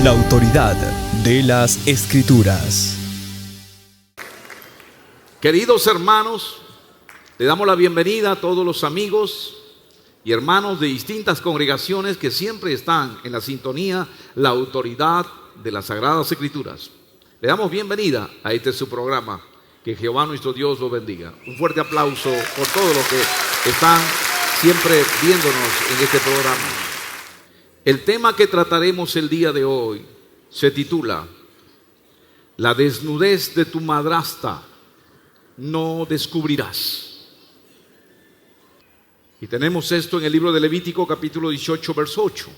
La autoridad de las Escrituras. Queridos hermanos, le damos la bienvenida a todos los amigos y hermanos de distintas congregaciones que siempre están en la sintonía, la autoridad de las Sagradas Escrituras. Le damos bienvenida a este su programa. Que Jehová nuestro Dios lo bendiga. Un fuerte aplauso por todos los que están siempre viéndonos en este programa. El tema que trataremos el día de hoy se titula La desnudez de tu madrastra no descubrirás. Y tenemos esto en el libro de Levítico capítulo 18 verso 8.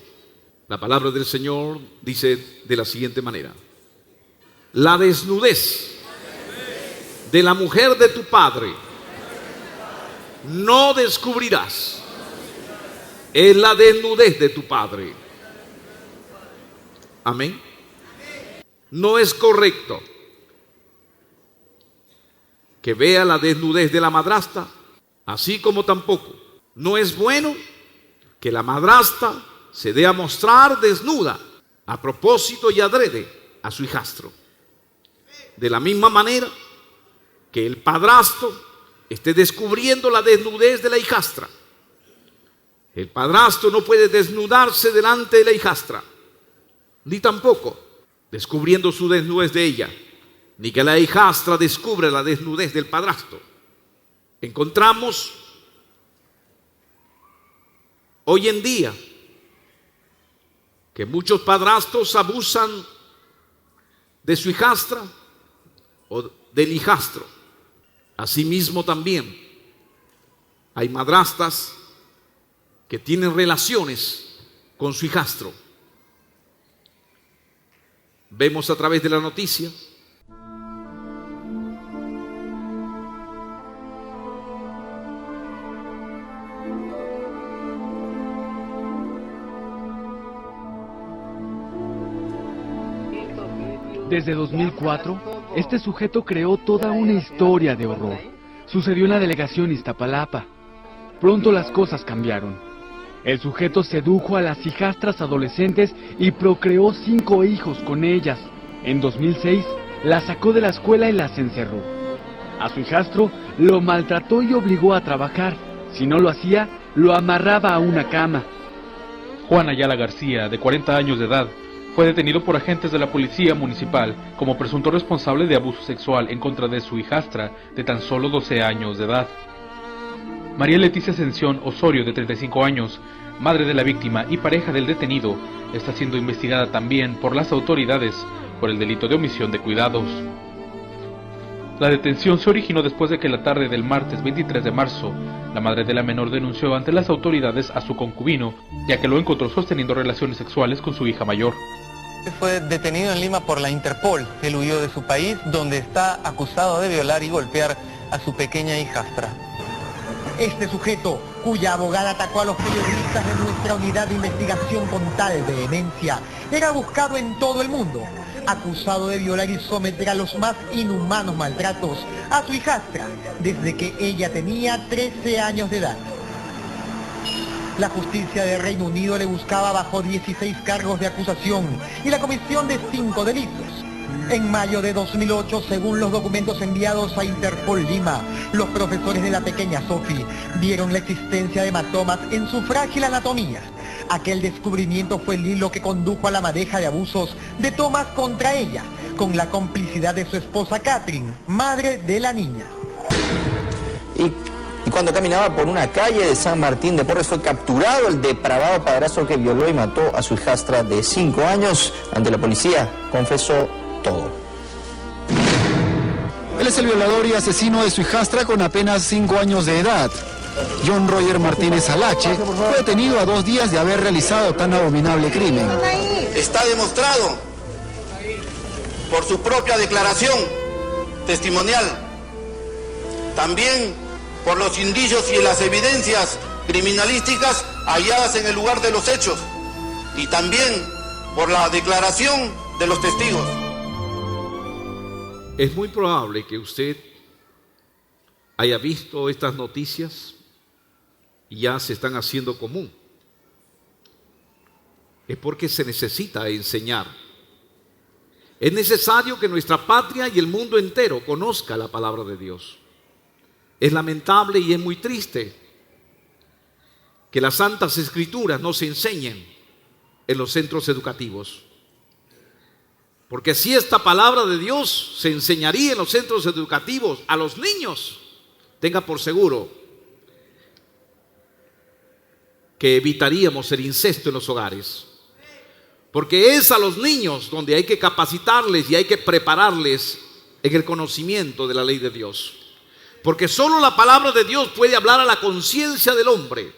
La palabra del Señor dice de la siguiente manera: la desnudez de la mujer de tu padre no descubrirás. Es la desnudez de tu padre. Amén. No es correcto que vea la desnudez de la madrastra, así como tampoco no es bueno que la madrastra se dé a mostrar desnuda a propósito y adrede a su hijastro. De la misma manera que el padrastro esté descubriendo la desnudez de la hijastra. El padrastro no puede desnudarse delante de la hijastra, ni tampoco descubriendo su desnudez de ella, ni que la hijastra descubra la desnudez del padrastro. Encontramos hoy en día que muchos padrastros abusan de su hijastra o del hijastro. Asimismo también hay madrastas que tienen relaciones con su hijastro. Vemos a través de la noticia Desde 2004, este sujeto creó toda una historia de horror. Sucedió en la delegación Iztapalapa. Pronto las cosas cambiaron. El sujeto sedujo a las hijastras adolescentes y procreó 5 hijos con ellas. En 2006, las sacó de la escuela y las encerró. A su hijastro lo maltrató y obligó a trabajar. Si no lo hacía, lo amarraba a una cama. Juan Ayala García, de 40 años de edad, fue detenido por agentes de la policía municipal como presunto responsable de abuso sexual en contra de su hijastra de tan solo 12 años de edad. María Leticia Ascensión Osorio, de 35 años, madre de la víctima y pareja del detenido, está siendo investigada también por las autoridades por el delito de omisión de cuidados. La detención se originó después de que la tarde del martes 23 de marzo, la madre de la menor denunció ante las autoridades a su concubino, ya que lo encontró sosteniendo relaciones sexuales con su hija mayor. Fue detenido en Lima por la Interpol. Él huyó de su país, donde está acusado de violar y golpear a su pequeña hijastra. Este sujeto, cuya abogada atacó a los periodistas de nuestra unidad de investigación con tal vehemencia, era buscado en todo el mundo, acusado de violar y someter a los más inhumanos maltratos a su hijastra, desde que ella tenía 13 años de edad. La justicia de Reino Unido le buscaba bajo 16 cargos de acusación y la comisión de 5 delitos. En mayo de 2008, según los documentos enviados a Interpol Lima, los profesores de la pequeña Sophie vieron la existencia de hematomas en su frágil anatomía. Aquel descubrimiento fue el hilo que condujo a la madeja de abusos de Thomas contra ella, con la complicidad de su esposa Catherine, madre de la niña. Y cuando caminaba por una calle de San Martín de Porres fue capturado el depravado padrastro que violó y mató a su hijastra de 5 años. Ante la policía confesó todo. Él es el violador y asesino de su hijastra con apenas 5 años de edad. John Roger Martínez Alache fue detenido a 2 días de haber realizado tan abominable crimen. Está demostrado por su propia declaración testimonial, también por los indicios y las evidencias criminalísticas halladas en el lugar de los hechos y también por la declaración de los testigos. Es muy probable que usted haya visto estas noticias y ya se están haciendo común. Es porque se necesita enseñar Es necesario que nuestra patria y el mundo entero conozca la palabra de Dios. Es lamentable y es muy triste que las Santas Escrituras no se enseñen en los centros educativos. Porque si esta palabra de Dios se enseñaría en los centros educativos a los niños, tenga por seguro que evitaríamos el incesto en los hogares. Porque es a los niños donde hay que capacitarles y hay que prepararles en el conocimiento de la ley de Dios. Porque solo la palabra de Dios puede hablar a la conciencia del hombre.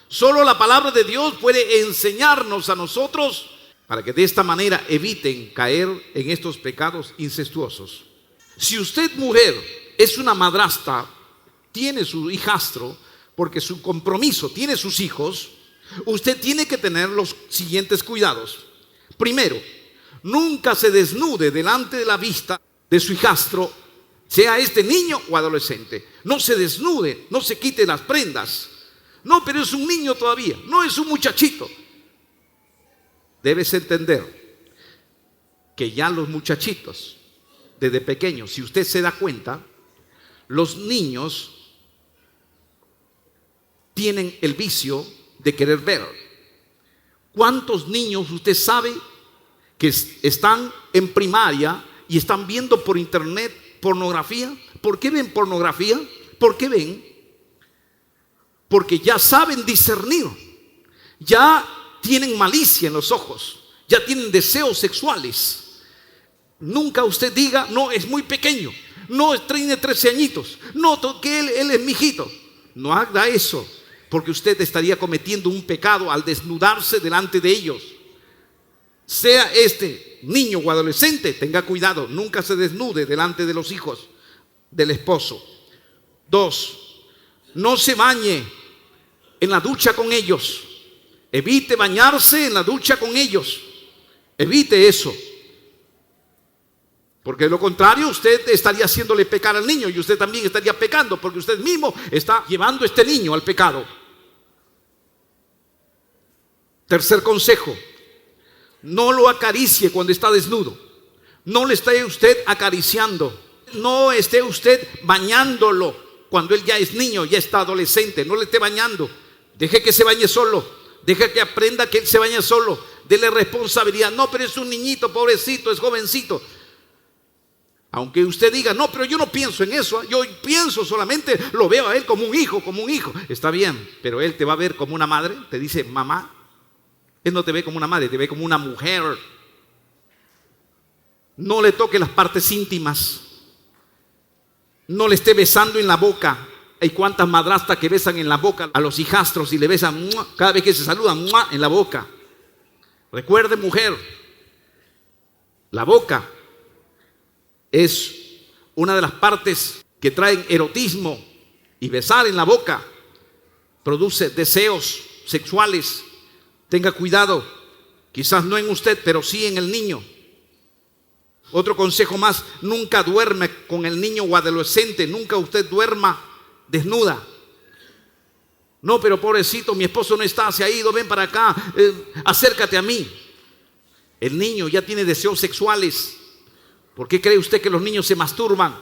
Solo la palabra de Dios puede enseñarnos a nosotros para que de esta manera eviten caer en estos pecados incestuosos. Si usted, mujer, es una madrastra, tiene su hijastro, porque su compromiso tiene sus hijos, usted tiene que tener los siguientes cuidados. Primero, nunca se desnude delante de la vista de su hijastro, sea este niño o adolescente. No se desnude, no se quite las prendas. No, pero es un niño todavía, no es un muchachito. Debes entender que ya los muchachitos, desde pequeños, si usted se da cuenta, los niños tienen el vicio de querer ver. ¿Cuántos niños usted sabe que están en primaria y están viendo por internet pornografía? ¿Por qué ven pornografía? ¿Por qué ven? Porque ya saben discernir, ya tienen malicia en los ojos, ya tienen deseos sexuales. Nunca usted diga, no, es muy pequeño, no, tiene 13 añitos, no, que él es mijito. No haga eso, porque usted estaría cometiendo un pecado al desnudarse delante de ellos. Sea este niño o adolescente, tenga cuidado, nunca se desnude delante de los hijos del esposo. 2, no se bañe en la ducha con ellos. Evite bañarse en la ducha con ellos. Evite eso. Porque de lo contrario usted estaría haciéndole pecar al niño y usted también estaría pecando, porque usted mismo está llevando a este niño al pecado. Tercer consejo: no lo acaricie cuando está desnudo. No le esté usted acariciando. No esté usted bañándolo cuando él ya es niño, ya está adolescente. No le esté bañando. Deje que se bañe solo. Deja que aprenda que él se bañe solo. Dele responsabilidad. No, pero es un niñito, pobrecito, es jovencito. Aunque usted diga, no, pero yo no pienso en eso. Yo pienso solamente, lo veo a él como un hijo, como un hijo. Está bien, pero él te va a ver como una madre. Te dice, mamá. Él no te ve como una madre, te ve como una mujer. No le toque las partes íntimas. No le esté besando en la boca. Hay cuantas madrastas que besan en la boca a los hijastros y le besan cada vez que se saludan en la boca. Recuerde, mujer, la boca es una de las partes que traen erotismo, y besar en la boca produce deseos sexuales. Tenga cuidado, quizás no en usted, pero sí en el niño. Otro consejo más: nunca duerme con el niño o adolescente. Nunca usted duerma desnuda. No, pero pobrecito, mi esposo no está, se ha ido, ven para acá, acércate a mí. El niño ya tiene deseos sexuales. ¿Por qué cree usted que los niños se masturban?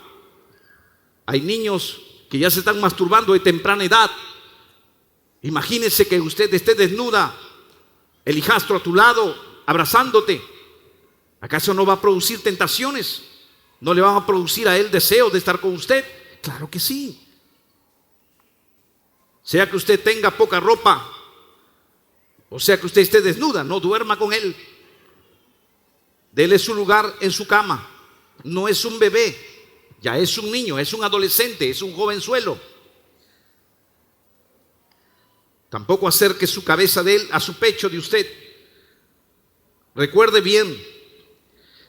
Hay niños que ya se están masturbando de temprana edad. Imagínese que usted esté desnuda, el hijastro a tu lado, abrazándote. ¿Acaso no va a producir tentaciones? ¿No le van a producir a él deseo de estar con usted? Claro que sí. Sea que usted tenga poca ropa, o sea que usted esté desnuda, no duerma con él. Dele su lugar en su cama. No es un bebé, ya es un niño, es un adolescente, es un jovenzuelo. Tampoco acerque su cabeza de él a su pecho de usted. Recuerde bien,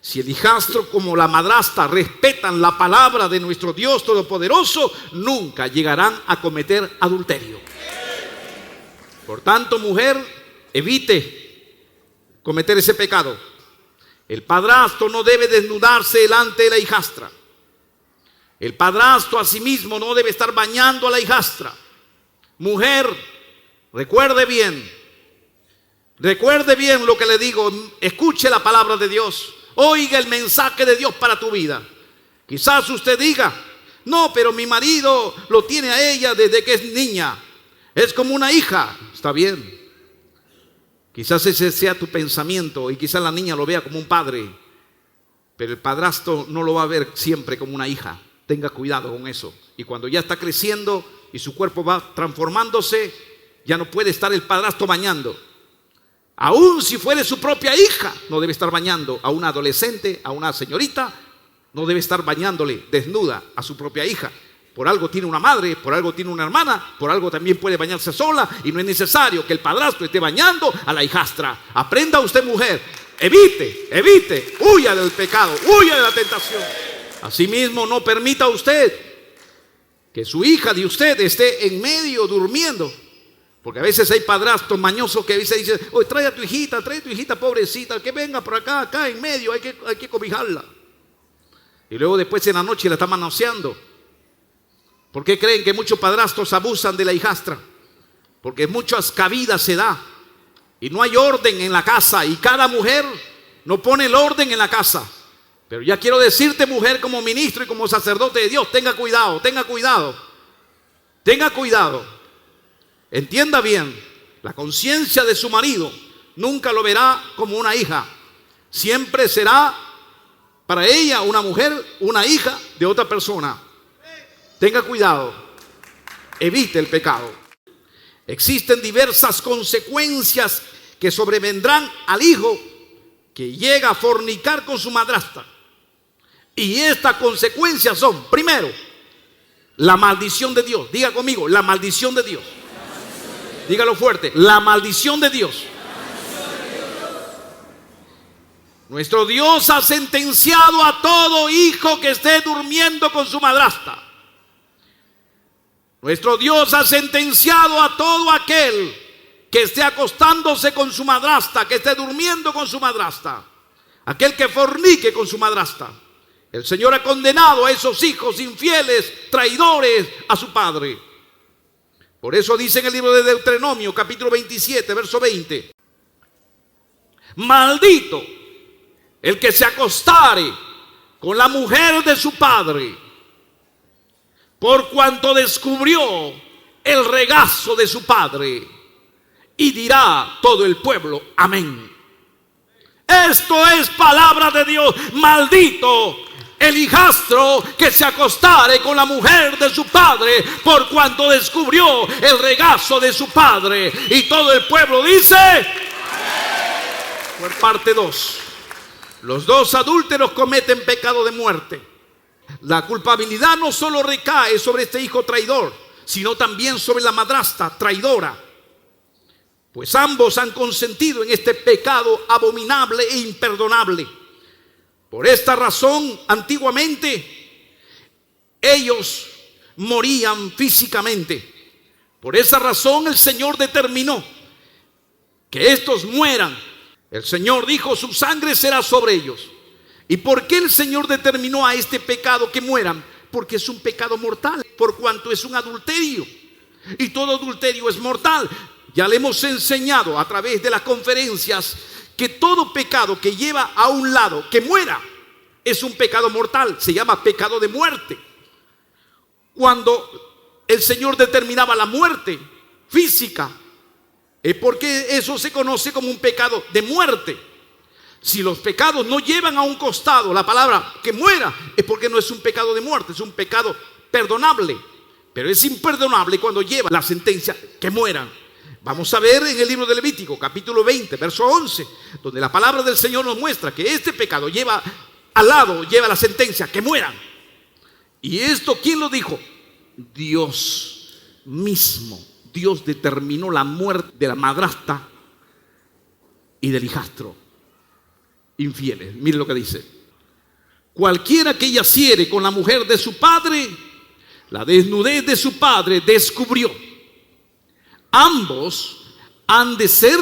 si el hijastro como la madrastra respetan la palabra de nuestro Dios Todopoderoso, nunca llegarán a cometer adulterio. Por tanto, mujer, evite cometer ese pecado. El padrastro no debe desnudarse delante de la hijastra. El padrastro asimismo no debe estar bañando a la hijastra. Mujer, recuerde bien lo que le digo, escuche la palabra de Dios. Oiga el mensaje de Dios para tu vida. Quizás usted diga: no, pero mi marido lo tiene a ella desde que es niña. Es como una hija. Está bien. Quizás ese sea tu pensamiento y quizás la niña lo vea como un padre. Pero el padrastro no lo va a ver siempre como una hija. Tenga cuidado con eso. Y cuando ya está creciendo y su cuerpo va transformándose, ya no puede estar el padrastro bañando. Aún si fuere su propia hija, no debe estar bañando a una adolescente, a una señorita. No debe estar bañándole desnuda a su propia hija. Por algo tiene una madre, por algo tiene una hermana, por algo también puede bañarse sola. Y no es necesario que el padrastro esté bañando a la hijastra. Aprenda usted, mujer, evite, huya del pecado, huya de la tentación. Asimismo, no permita usted que su hija de usted esté en medio durmiendo. Porque a veces hay padrastros mañosos que a veces dicen: oye, trae a tu hijita pobrecita, que venga por acá en medio, hay que cobijarla. Y luego después en la noche la está manoseando. ¿Por qué creen que muchos padrastros abusan de la hijastra? Porque muchas cabidas se da y no hay orden en la casa, y cada mujer no pone el orden en la casa. Pero ya quiero decirte, mujer, como ministro y como sacerdote de Dios, tenga cuidado. Entienda bien, la conciencia de su marido nunca lo verá como una hija. Siempre será para ella una mujer, una hija de otra persona. Tenga cuidado, evite el pecado. Existen diversas consecuencias que sobrevendrán al hijo que llega a fornicar con su madrastra. Y estas consecuencias son: primero, la maldición de Dios. Diga conmigo, la maldición de Dios. Dígalo fuerte, la maldición de Dios. Nuestro Dios ha sentenciado a todo hijo que esté durmiendo con su madrastra. Nuestro Dios ha sentenciado a todo aquel que esté acostándose con su madrastra, que esté durmiendo con su madrastra, aquel que fornique con su madrastra. El Señor ha condenado a esos hijos infieles, traidores a su padre. Por eso dice en el libro de Deuteronomio, capítulo 27, verso 20: maldito el que se acostare con la mujer de su padre, por cuanto descubrió el regazo de su padre. Y dirá todo el pueblo: amén. Esto es palabra de Dios. Maldito el hijastro que se acostare con la mujer de su padre, por cuanto descubrió el regazo de su padre. Y todo el pueblo dice: amén. Por parte 2, los dos adúlteros cometen pecado de muerte. La culpabilidad no solo recae sobre este hijo traidor, sino también sobre la madrastra traidora, pues ambos han consentido en este pecado abominable e imperdonable. Por esta razón, antiguamente ellos morían físicamente. Por esa razón el Señor determinó que estos mueran. El Señor dijo: su sangre será sobre ellos. ¿Y por qué el Señor determinó a este pecado que mueran? Porque es un pecado mortal, por cuanto es un adulterio. Y todo adulterio es mortal. Ya le hemos enseñado a través de las conferencias que todo pecado que lleva a un lado que muera es un pecado mortal. Se llama pecado de muerte. Cuando el Señor determinaba la muerte física, es porque eso se conoce como un pecado de muerte. Si los pecados no llevan a un costado la palabra que muera, es porque no es un pecado de muerte, es un pecado perdonable. Pero es imperdonable cuando lleva la sentencia que mueran. Vamos a ver en el libro de Levítico, capítulo 20, verso 11, donde la palabra del Señor nos muestra que este pecado lleva al lado, lleva la sentencia que mueran. Y esto, ¿quién lo dijo? Dios mismo. Dios determinó la muerte de la madrastra y del hijastro infieles. Mire lo que dice: cualquiera que yaciere con la mujer de su padre, la desnudez de su padre descubrió. Ambos han de ser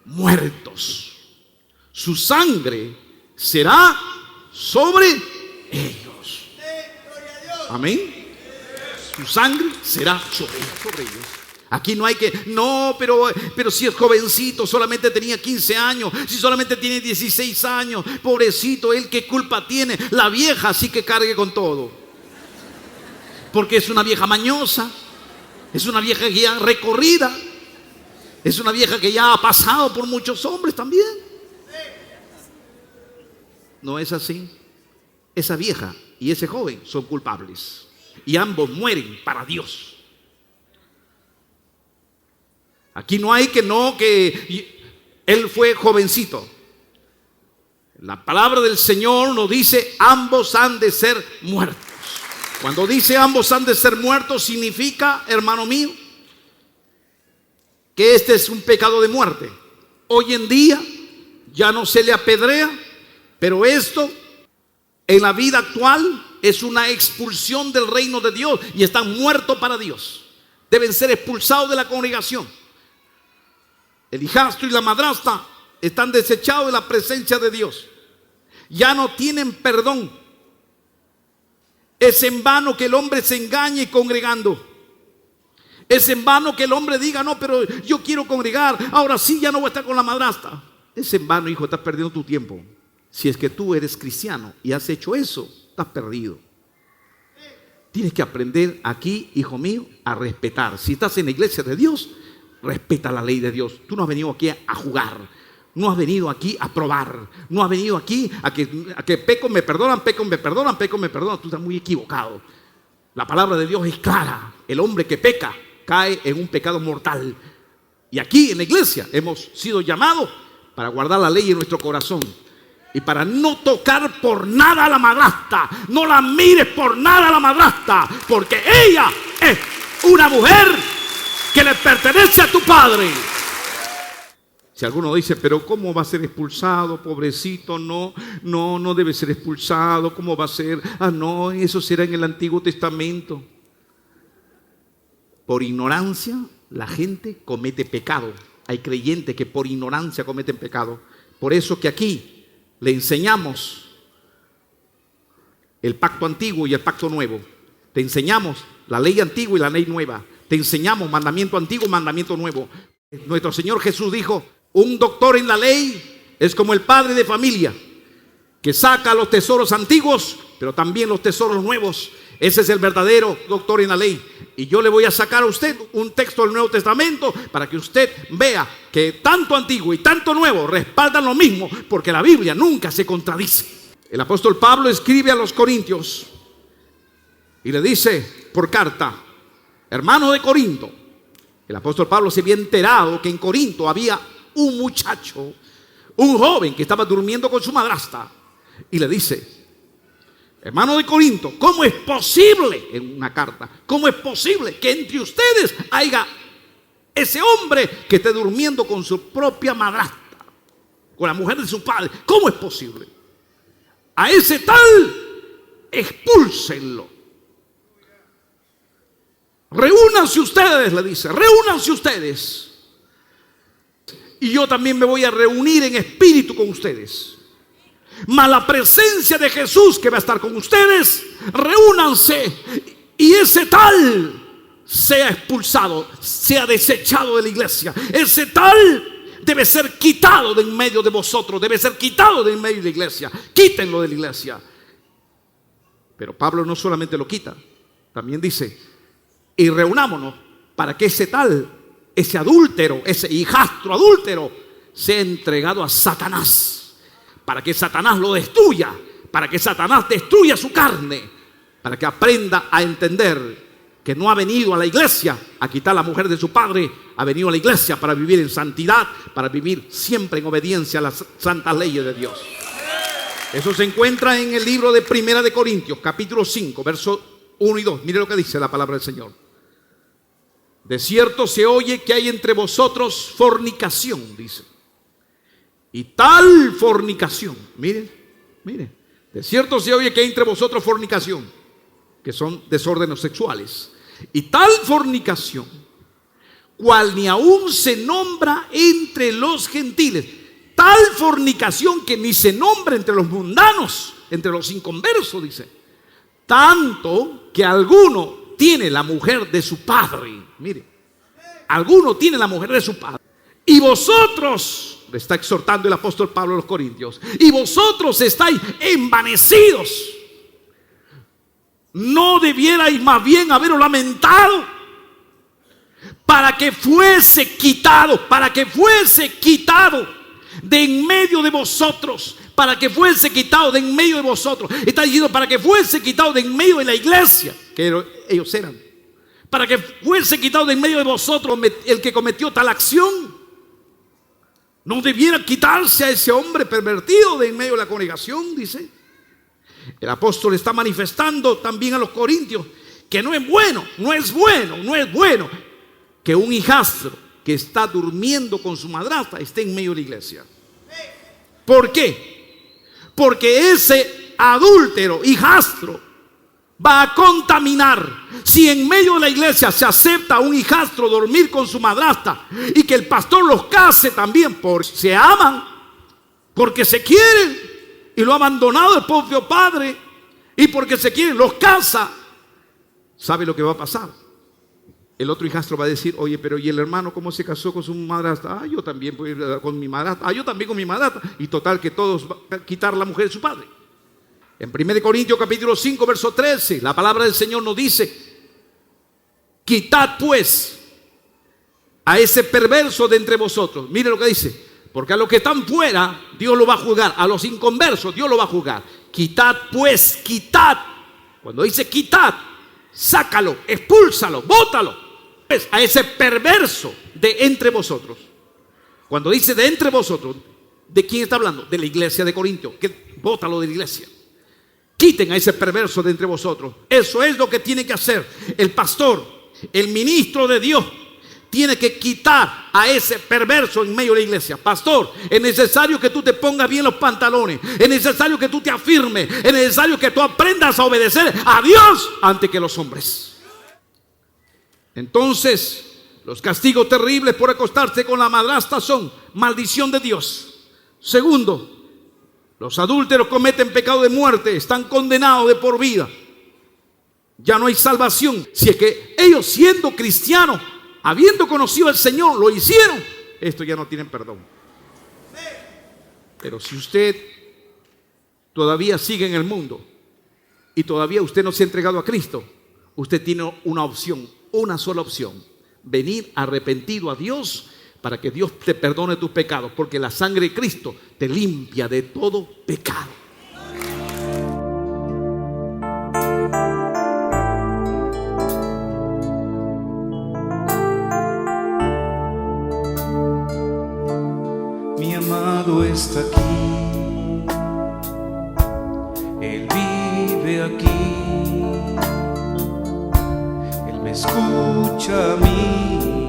muertos. Su sangre será sobre ellos. Amén. Su sangre será sobre ellos. Aquí no hay que, no, pero si es jovencito, solamente tenía 15 años, si solamente tiene 16 años, pobrecito, él qué culpa tiene. La vieja sí que cargue con todo, porque es una vieja mañosa, es una vieja que ya recorrida, es una vieja que ya ha pasado por muchos hombres también. No es así. Esa vieja y ese joven son culpables y ambos mueren para Dios. Aquí no hay que él fue jovencito. La palabra del Señor nos dice ambos han de ser muertos. Cuando dice ambos han de ser muertos, significa, hermano mío, que este es un pecado de muerte. Hoy en día ya no se le apedrea, pero esto en la vida actual es una expulsión del reino de Dios y están muertos para Dios. Deben ser expulsados de la congregación. El hijastro y la madrastra están desechados de la presencia de Dios. Ya no tienen perdón. Es en vano que el hombre se engañe congregando. Es en vano que el hombre diga, no, pero yo quiero congregar, ahora sí ya no voy a estar con la madrastra. Es en vano, hijo, estás perdiendo tu tiempo. Si es que tú eres cristiano y has hecho eso, estás perdido. Tienes que aprender aquí, hijo mío, a respetar. Si estás en la iglesia de Dios, respeta la ley de Dios. Tú no has venido aquí a jugar, no has venido aquí a probar, no has venido aquí a que peco me perdonan, peco me perdonan, peco me perdonan. Tú estás muy equivocado. La palabra de Dios es clara. El hombre que peca cae en un pecado mortal. Y aquí en la iglesia hemos sido llamados para guardar la ley en nuestro corazón y para no tocar por nada a la madrastra. No la mires por nada a la madrastra, porque ella es una mujer que le pertenece a tu padre. Si alguno dice, pero ¿cómo va a ser expulsado? Pobrecito, no debe ser expulsado. ¿Cómo va a ser? Ah, no, eso será en el Antiguo Testamento. Por ignorancia, la gente comete pecado. Hay creyentes que por ignorancia cometen pecado. Por eso que aquí le enseñamos el pacto antiguo y el pacto nuevo. Te enseñamos la ley antigua y la ley nueva. Te enseñamos mandamiento antiguo, mandamiento nuevo. Nuestro Señor Jesús dijo, un doctor en la ley es como el padre de familia, que saca los tesoros antiguos, pero también los tesoros nuevos. Ese es el verdadero doctor en la ley. Y yo le voy a sacar a usted un texto del Nuevo Testamento para que usted vea que tanto antiguo y tanto nuevo respaldan lo mismo, porque la Biblia nunca se contradice. El apóstol Pablo escribe a los Corintios y le dice por carta, hermano de Corinto. El apóstol Pablo se había enterado que en Corinto había un muchacho, un joven que estaba durmiendo con su madrastra, y le dice, hermano de Corinto, ¿cómo es posible, en una carta, cómo es posible que entre ustedes haya ese hombre que esté durmiendo con su propia madrastra, con la mujer de su padre? ¿Cómo es posible? A ese tal, expúlsenlo. Reúnanse ustedes, le dice, reúnanse ustedes. Y yo también me voy a reunir en espíritu con ustedes. Mas la presencia de Jesús que va a estar con ustedes, reúnanse y ese tal sea expulsado, sea desechado de la iglesia. Ese tal debe ser quitado de en medio de vosotros, debe ser quitado de en medio de la iglesia. Quítenlo de la iglesia. Pero Pablo no solamente lo quita, también dice, y reunámonos para que ese tal, ese adúltero, ese hijastro adúltero, sea entregado a Satanás, para que Satanás lo destruya, para que Satanás destruya su carne, para que aprenda a entender que no ha venido a la iglesia a quitar la mujer de su padre, ha venido a la iglesia para vivir en santidad, para vivir siempre en obediencia a las santas leyes de Dios. Eso se encuentra en el libro de Primera de Corintios, capítulo 5, versos 1 y 2. Mire lo que dice la palabra del Señor. De cierto se oye que hay entre vosotros fornicación, dice. Y tal fornicación, miren, de cierto se oye que hay entre vosotros fornicación, que son desórdenes sexuales. Y tal fornicación, cual ni aún se nombra entre los gentiles. Tal fornicación que ni se nombra entre los mundanos, entre los inconversos, dice. Tanto que alguno tiene la mujer de su padre. Mire, Alguno tiene la mujer de su padre. Y vosotros, le está exhortando el apóstol Pablo a los Corintios, y vosotros estáis envanecidos. No debierais más bien haberos lamentado para que fuese quitado de en medio de vosotros. Para que fuese quitado de en medio de vosotros. Está diciendo para que fuese quitado de en medio de la iglesia, que ellos eran. Para que fuese quitado de en medio de vosotros el que cometió tal acción. No debiera quitarse a ese hombre pervertido de en medio de la congregación, dice. El apóstol está manifestando también a los corintios que no es bueno que un hijastro que está durmiendo con su madrastra esté en medio de la iglesia. ¿Por qué? Porque ese adúltero, hijastro, va a contaminar. Si en medio de la iglesia se acepta a un hijastro dormir con su madrastra y que el pastor los case también porque se aman, porque se quieren y lo ha abandonado el propio padre y porque se quieren, los casa, ¿sabe lo que va a pasar? El otro hijastro va a decir, oye, pero ¿y el hermano cómo se casó con su madrastra? Yo también con mi madrastra. Yo también con mi madrastra. Y total que todos van a quitar la mujer de su padre. En 1 Corintios capítulo 5 verso 13, la palabra del Señor nos dice, quitad pues a ese perverso de entre vosotros. Mire lo que dice, porque a los que están fuera Dios lo va a juzgar, a los inconversos Dios lo va a juzgar. Quitad pues, quitad. Cuando dice quitad, sácalo, expúlsalo, bótalo. A ese perverso de entre vosotros. Cuando dice de entre vosotros, ¿de quién está hablando? De la iglesia de Corintios. Que bótalo de la iglesia. Quiten a ese perverso de entre vosotros. Eso es lo que tiene que hacer el pastor, el ministro de Dios. Tiene que quitar a ese perverso en medio de la iglesia. Pastor, es necesario que tú te pongas bien los pantalones. Es necesario que tú te afirmes. Es necesario que tú aprendas a obedecer a Dios antes que los hombres. Entonces, los castigos terribles por acostarse con la madrastra son maldición de Dios. Segundo, los adúlteros cometen pecado de muerte, están condenados de por vida. Ya no hay salvación. Si es que ellos, siendo cristianos, habiendo conocido al Señor, lo hicieron, estos ya no tienen perdón. Pero si usted todavía sigue en el mundo y todavía usted no se ha entregado a Cristo, usted tiene una opción. Una sola opción: venir arrepentido a Dios para que Dios te perdone tus pecados, porque la sangre de Cristo te limpia de todo pecado. Mi amado está aquí, Él vive aquí. Me escucha a mí